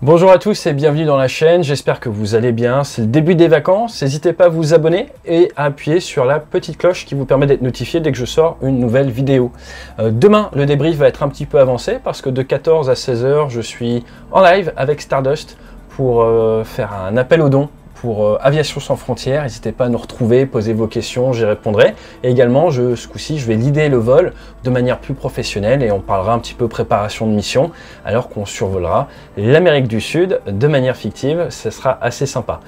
Bonjour à tous et bienvenue dans la chaîne, j'espère que vous allez bien. C'est le début des vacances, n'hésitez pas à vous abonner et à appuyer sur la petite cloche qui vous permet d'être notifié dès que je sors une nouvelle vidéo. Demain, le débrief va être un petit peu avancé parce que de 14 à 16 h, je suis en live avec Stardust pour faire un appel aux dons pour Aviation sans frontières. N'hésitez pas à nous retrouver, poser vos questions, j'y répondrai. Et également, ce coup-ci, je vais leader le vol de manière plus professionnelle et on parlera un petit peu préparation de mission alors qu'on survolera l'Amérique du Sud de manière fictive. Ce sera assez sympa.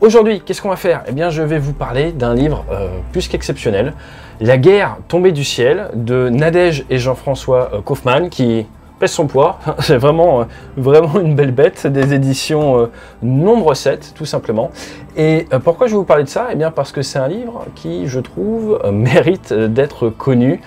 Aujourd'hui, qu'est-ce qu'on va faire? Eh bien, je vais vous parler d'un livre plus qu'exceptionnel, La guerre tombée du ciel, de Nadège et Jean-François Kaufmann, qui pèse son poids. C'est vraiment une belle bête, des éditions nombre 7 tout simplement. Et pourquoi je vais vous parler de ça? Eh bien parce que c'est un livre qui, je trouve, mérite d'être connu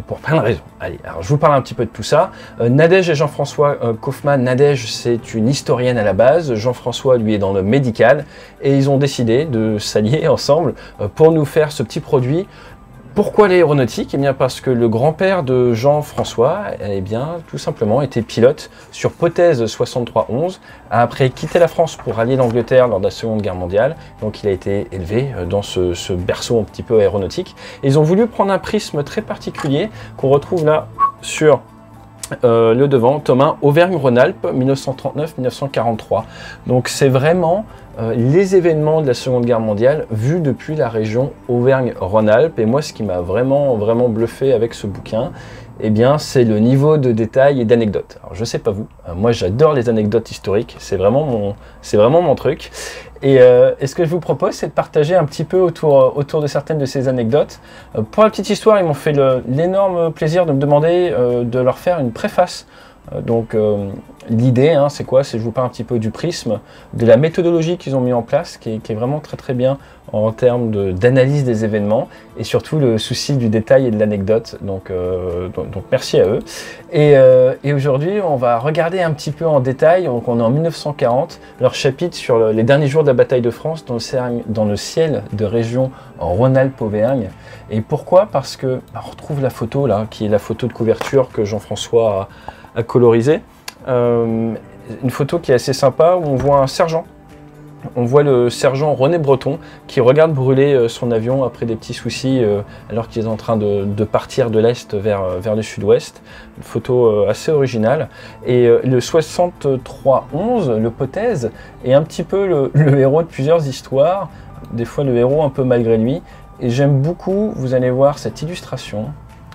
pour plein de raisons. Allez, alors je vous parle un petit peu de tout ça. Nadège et Jean-François Kaufmann. Nadège, c'est une historienne à la base, Jean-François lui est dans le médical, et ils ont décidé de s'allier ensemble pour nous faire ce petit produit. Pourquoi l'aéronautique? Eh bien parce que le grand-père de Jean-François, eh bien tout simplement était pilote sur Potez 6311, a après quitté la France pour rallier l'Angleterre lors de la Seconde Guerre mondiale. Donc il a été élevé dans ce berceau un petit peu aéronautique. Et ils ont voulu prendre un prisme très particulier qu'on retrouve là sur le devant, tome 1, Auvergne-Rhône-Alpes, 1939-1943. Donc c'est vraiment les événements de la Seconde Guerre mondiale vus depuis la région Auvergne-Rhône-Alpes. Et moi, ce qui m'a vraiment bluffé avec ce bouquin, eh bien, c'est le niveau de détail et d'anecdotes. Alors, je sais pas vous, moi j'adore les anecdotes historiques, c'est vraiment mon truc. Et ce que je vous propose, c'est de partager un petit peu autour de certaines de ces anecdotes. Pour la petite histoire, ils m'ont fait l'énorme plaisir de me demander de leur faire une préface. Donc l'idée, c'est quoi? C'est je vous parle un petit peu du prisme, de la méthodologie qu'ils ont mis en place, qui est vraiment très bien en termes d'analyse des événements, et surtout le souci du détail et de l'anecdote. Donc merci à eux. Et aujourd'hui, on va regarder un petit peu en détail. Donc on est en 1940, leur chapitre sur les derniers jours de la bataille de France dans le ciel de région Rhône-Alpes-Auvergne. Et pourquoi? Parce que on retrouve la photo là, qui est la photo de couverture que Jean-François a colorisée. Une photo qui est assez sympa où on voit un sergent. On voit le sergent René Breton qui regarde brûler son avion après des petits soucis alors qu'il est en train de partir de l'Est vers le Sud-Ouest. Une photo assez originale. Et le 6311, le Potez, est un petit peu le héros de plusieurs histoires. Des fois le héros un peu malgré lui. Et j'aime beaucoup, vous allez voir cette illustration.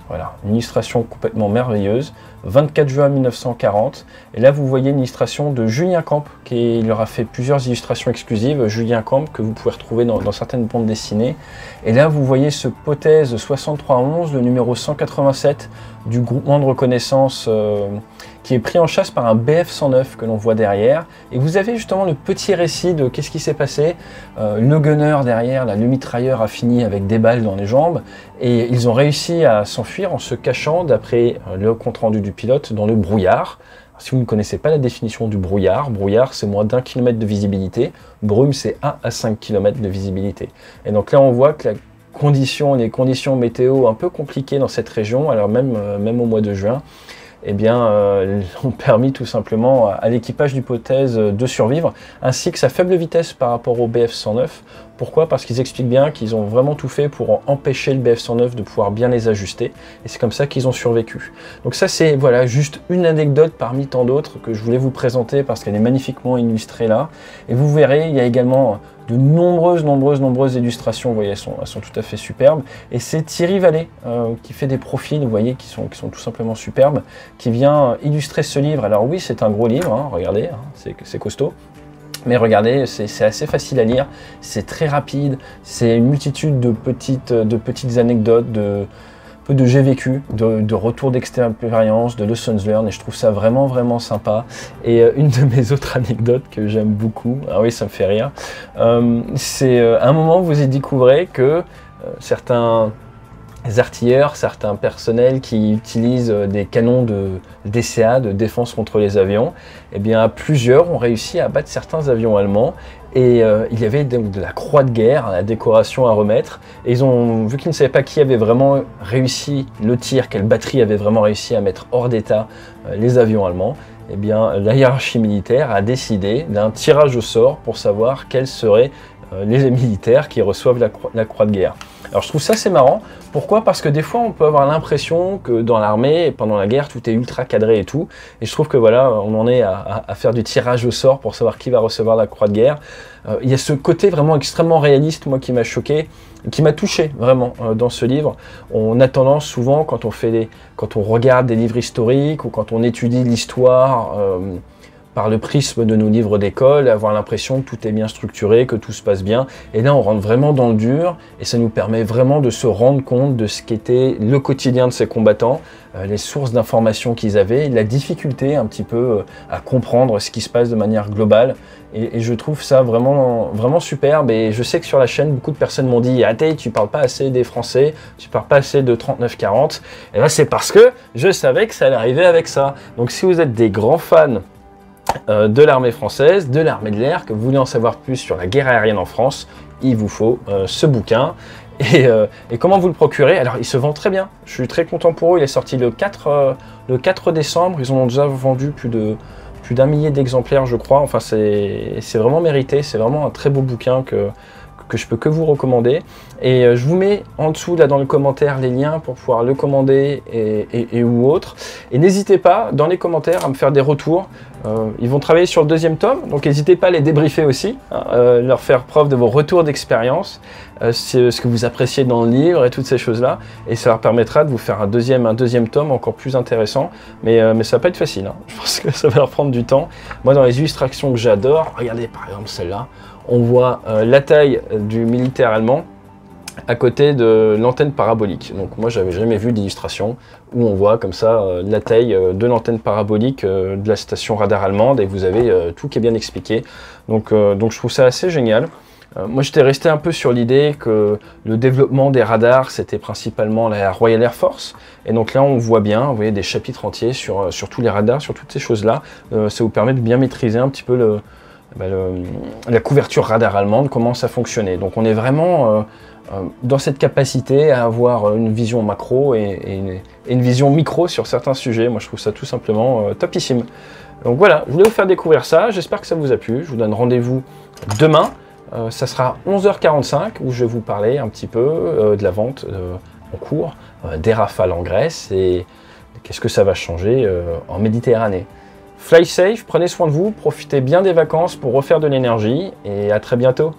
Voilà, une illustration complètement merveilleuse, 24 juin 1940. Et là, vous voyez une illustration de Julien Camp, qui leur a fait plusieurs illustrations exclusives. Julien Camp, que vous pouvez retrouver dans certaines bandes dessinées. Et là, vous voyez ce Potez 6311, le numéro 187 du groupement de reconnaissance qui est pris en chasse par un BF-109 que l'on voit derrière. Et vous avez justement le petit récit de qu'est-ce qui s'est passé. Le gunner derrière, là, le mitrailleur a fini avec des balles dans les jambes. Et ils ont réussi à s'enfuir en se cachant, d'après le compte-rendu du pilote, dans le brouillard. Si vous ne connaissez pas la définition du brouillard, c'est moins d'1 km de visibilité. Brume, c'est 1 à 5 km de visibilité. Et donc là, on voit que les conditions météo un peu compliquées dans cette région, alors même au mois de juin, eh bien, ont permis tout simplement à l'équipage du Potez de survivre, ainsi que sa faible vitesse par rapport au BF-109. Pourquoi? Parce qu'ils expliquent bien qu'ils ont vraiment tout fait pour empêcher le BF-109 de pouvoir bien les ajuster, et c'est comme ça qu'ils ont survécu. Donc ça, c'est voilà, juste une anecdote parmi tant d'autres que je voulais vous présenter parce qu'elle est magnifiquement illustrée là. Et vous verrez, il y a également de nombreuses illustrations, vous voyez, elles sont tout à fait superbes. Et c'est Thierry Vallée qui fait des profils, vous voyez, qui sont tout simplement superbes, qui vient illustrer ce livre. Alors oui, c'est un gros livre, regardez, c'est costaud. Mais regardez, c'est assez facile à lire, c'est très rapide, c'est une multitude de petites anecdotes, de j'ai vécu, de retours d'expérience, de lessons learned, et je trouve ça vraiment sympa. Et une de mes autres anecdotes que j'aime beaucoup, ah oui, ça me fait rire, c'est un moment où vous y découvrez que certains artilleurs, certains personnels qui utilisent des canons de DCA, de défense contre les avions, eh bien plusieurs ont réussi à abattre certains avions allemands. Et il y avait donc de la croix de guerre, la décoration à remettre. Et ils ont vu qu'ils ne savaient pas qui avait vraiment réussi le tir, quelle batterie avait vraiment réussi à mettre hors d'état les avions allemands. eh bien, la hiérarchie militaire a décidé d'un tirage au sort pour savoir quels seraient les militaires qui reçoivent la croix de guerre. Alors je trouve ça c'est marrant. Pourquoi? Parce que des fois on peut avoir l'impression que dans l'armée, pendant la guerre, tout est ultra cadré et tout. Et je trouve que voilà, on en est à faire du tirage au sort pour savoir qui va recevoir la croix de guerre. Il y a ce côté vraiment extrêmement réaliste, moi, qui m'a choqué, qui m'a touché vraiment dans ce livre. On a tendance souvent, quand on regarde des livres historiques ou quand on étudie l'histoire par le prisme de nos livres d'école, avoir l'impression que tout est bien structuré, que tout se passe bien. Et là, on rentre vraiment dans le dur et ça nous permet vraiment de se rendre compte de ce qu'était le quotidien de ces combattants, les sources d'informations qu'ils avaient, la difficulté un petit peu à comprendre ce qui se passe de manière globale. Et je trouve ça vraiment, vraiment superbe. Et je sais que sur la chaîne, beaucoup de personnes m'ont dit « Atey, tu parles pas assez des Français, tu parles pas assez de 39-40 ». Et là, c'est parce que je savais que ça allait arriver avec ça. Donc si vous êtes des grands fans de l'armée française, de l'armée de l'air, que vous voulez en savoir plus sur la guerre aérienne en France, il vous faut ce bouquin. Et comment vous le procurez? Alors il se vend très bien, je suis très content pour eux, il est sorti le 4 décembre, ils en ont déjà vendu plus d'1 millier d'exemplaires je crois, enfin c'est vraiment mérité, c'est vraiment un très beau bouquin que je peux que vous recommander. Et je vous mets en dessous là dans le commentaire les liens pour pouvoir le commander et ou autre. Et n'hésitez pas dans les commentaires à me faire des retours. Ils vont travailler sur le 2e tome, donc n'hésitez pas à les débriefer aussi, hein, leur faire preuve de vos retours d'expérience, ce que vous appréciez dans le livre et toutes ces choses-là. Et ça leur permettra de vous faire un deuxième tome encore plus intéressant. Mais ça va pas être facile, hein. Je pense que ça va leur prendre du temps. Moi dans les illustrations que j'adore, regardez par exemple celle-là, on voit la taille du militaire allemand à côté de l'antenne parabolique. Donc moi j'avais jamais vu d'illustration où on voit comme ça la taille de l'antenne parabolique de la station radar allemande et vous avez tout qui est bien expliqué. Donc je trouve ça assez génial. Moi j'étais resté un peu sur l'idée que le développement des radars c'était principalement la Royal Air Force. Et donc là on voit bien, vous voyez des chapitres entiers sur tous les radars, sur toutes ces choses-là. Ça vous permet de bien maîtriser un petit peu la couverture radar allemande, comment ça fonctionnait. Donc on est vraiment dans cette capacité à avoir une vision macro et une vision micro sur certains sujets. Moi je trouve ça tout simplement topissime. Donc voilà, je voulais vous faire découvrir ça, j'espère que ça vous a plu. Je vous donne rendez-vous demain, ça sera 11h45 où je vais vous parler un petit peu de la vente en cours des Rafales en Grèce et qu'est-ce que ça va changer en Méditerranée. Fly safe, prenez soin de vous, profitez bien des vacances pour refaire de l'énergie et à très bientôt.